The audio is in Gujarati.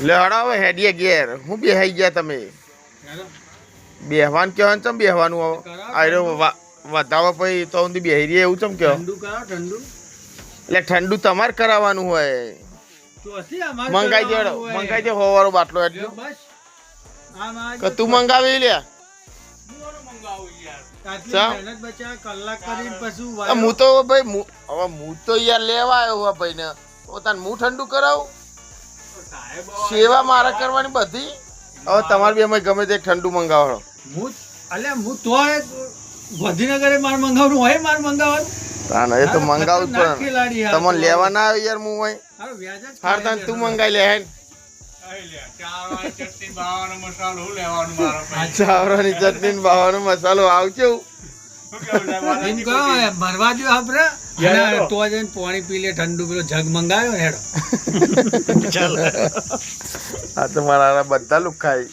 લે હડાવે હેડીએ ઘેર હું બેહાઈ ગયા તમે બેહવાનું કહેવાનું ચમ બેહવાનું આયરો વધાવો પછી તો સુધી બેહી રહીએ એવું ચમ કહો એટલે ઠંડુ તમારે કરાવવાનું હોય મંગાઈ દે હોવારો બાટલો એટલો કે તું મંગાવી લે હું તો ભાઈ હવે હું તો યાર લેવા આવ્યો ભાઈ ને પોતાને હું ઠંડુ કરાવું સેવા મારે કરવાની બધી હવે તમારે બી અમે ગમે તે ઠંડુ મંગાવો ગાંધીનગરે માર મંગાવવાનું હોય માર મંગાવવાનું એ તો મંગાવું જ પડે તમને લેવા ના આવે યાર હું હોય હાર તાન તું મંગાઈ લે હે ચાવરાની ચટણી ને બાવાનો મસાલો આવશે ભરવા જો આપડે તો જઈને પાણી પી લે ઠંડુ પેલો જગ મંગાવ્યો ને હેડો આ તો મારા બધા લુખાઈ